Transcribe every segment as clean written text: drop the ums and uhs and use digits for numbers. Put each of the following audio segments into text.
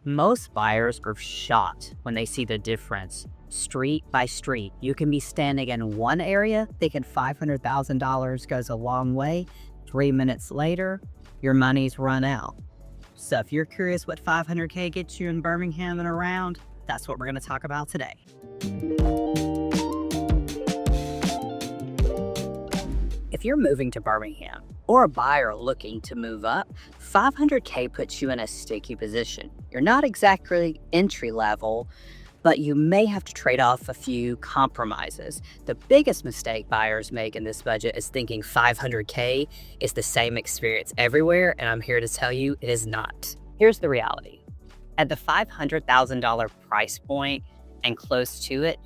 Most buyers are shocked when they see the difference street by street. You can be standing in one area thinking $500,000 goes a long way. 3 minutes later, your money's run out. So if you're curious what 500K gets you in Birmingham and around, that's what we're going to talk about today. If you're moving to Birmingham or a buyer looking to move up, 500K puts you in a sticky position. You're not exactly entry level, but you may have to trade off a few compromises. The biggest mistake buyers make in this budget is thinking 500K is the same experience everywhere, and I'm here to tell you it is not. Here's the reality. At the $500,000 price point and close to it,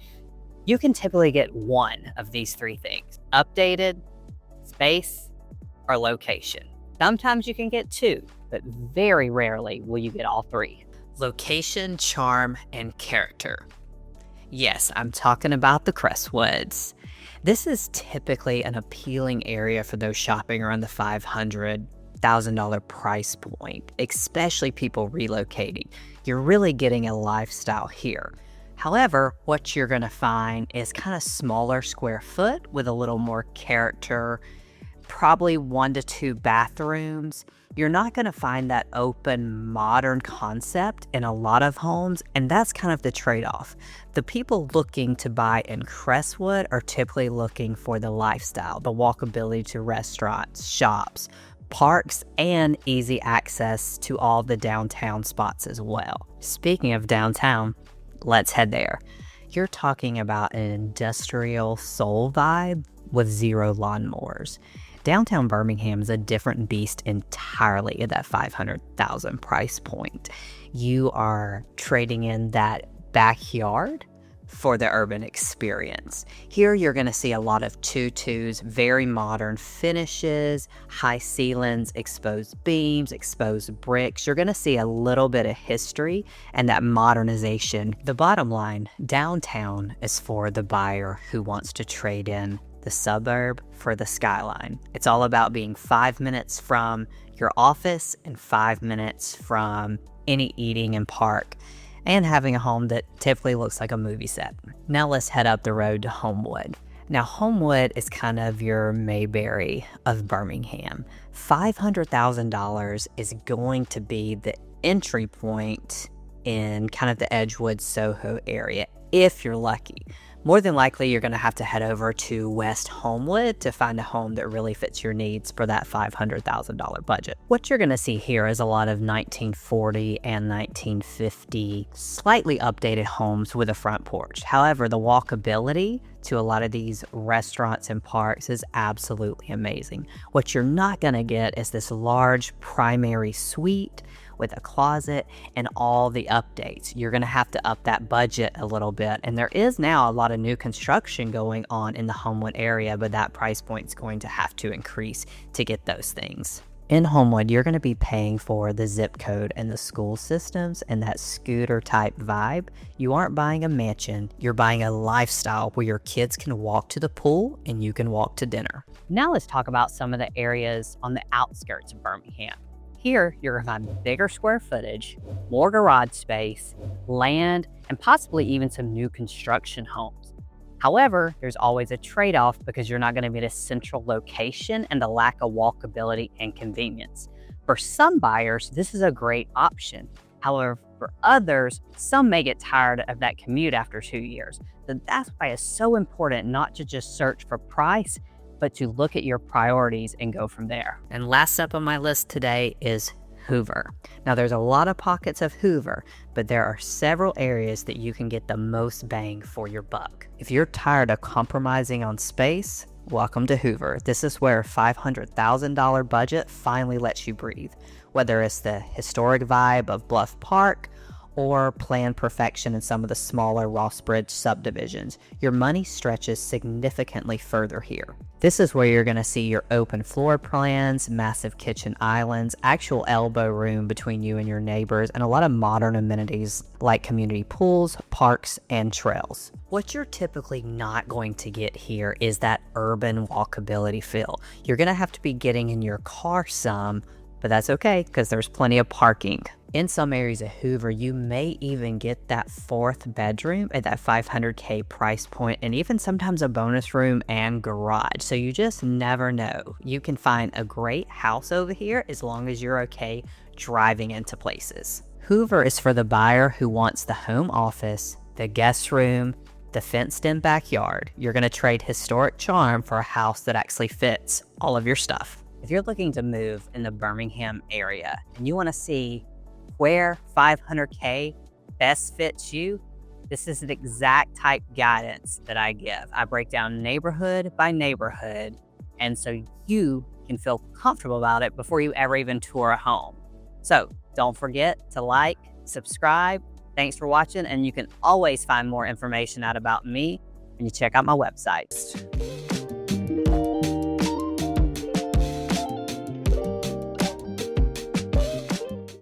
you can typically get one of these three things: updated, space, or location. Sometimes you can get two, but very rarely will you get all three. Location, charm, and character. Yes, I'm talking about the Crestwoods. This is typically an appealing area for those shopping around the $500,000 price point, especially people relocating. You're really getting a lifestyle here. However, what you're going to find is kind of smaller square foot with a little more character, probably 1 to 2 bathrooms. You're not going to find that open, modern concept in a lot of homes, and that's kind of the trade-off. The people looking to buy in Crestwood are typically looking for the lifestyle, the walkability to restaurants, shops, parks, and easy access to all the downtown spots as well. Speaking of downtown, let's head there. You're talking about an industrial soul vibe with 0 lawnmowers. Downtown Birmingham is a different beast entirely at that $500,000 price point. You are trading in that backyard for the urban experience. Here you're going to see a lot of tutus, very modern finishes, high ceilings, exposed beams, exposed bricks. You're going to see a little bit of history and that modernization. The bottom line, downtown is for the buyer who wants to trade in the suburb for the skyline. It's all about being 5 minutes from your office and 5 minutes from any eating and park, and having a home that typically looks like a movie set. Now let's head up the road to Homewood. Now Homewood is kind of your Mayberry of Birmingham. $500,000 is going to be the entry point in kind of the Edgewood, Soho area, if you're lucky. More than likely, you're going to have to head over to West Homewood to find a home that really fits your needs for that $500,000 budget. What you're going to see here is a lot of 1940 and 1950 slightly updated homes with a front porch. However, the walkability to a lot of these restaurants and parks is absolutely amazing. What you're not going to get is this large primary suite with a closet and all the updates. You're going to have to up that budget a little bit. And there is now a lot of new construction going on in the Homewood area, but that price point is going to have to increase to get those things. In Homewood, you're going to be paying for the zip code and the school systems and that scooter type vibe. You aren't buying a mansion, you're buying a lifestyle where your kids can walk to the pool and you can walk to dinner. Now let's talk about some of the areas on the outskirts of Birmingham. Here, you're going to find bigger square footage, more garage space, land, and possibly even some new construction homes. However, there's always a trade-off because you're not going to be at a central location and the lack of walkability and convenience. For some buyers, this is a great option. However, for others, some may get tired of that commute after 2 years. So that's why it's so important not to just search for price, but to look at your priorities and go from there. And last up on my list today is Hoover. Now there's a lot of pockets of Hoover, but there are several areas that you can get the most bang for your buck. If you're tired of compromising on space, welcome to Hoover. This is where a $500,000 budget finally lets you breathe. Whether it's the historic vibe of Bluff Park or planned perfection in some of the smaller Rossbridge subdivisions, your money stretches significantly further here. This is where you're going to see your open floor plans, massive kitchen islands, actual elbow room between you and your neighbors, and a lot of modern amenities like community pools, parks, and trails. What you're typically not going to get here is that urban walkability feel. You're going to have to be getting in your car some, but that's okay because there's plenty of parking. In some areas of Hoover, you may even get that fourth bedroom at that $500K price point, and even sometimes a bonus room and garage. So you just never know. You can find a great house over here as long as you're okay driving into places. Hoover is for the buyer who wants the home office, the guest room, the fenced-in backyard. You're going to trade historic charm for a house that actually fits all of your stuff. If you're looking to move in the Birmingham area and you want to see where 500K best fits you, this is the exact type guidance that I give. I break down neighborhood by neighborhood, and so you can feel comfortable about it before you ever even tour a home. So don't forget to like, subscribe. Thanks for watching, and you can always find more information out about me when you check out my website.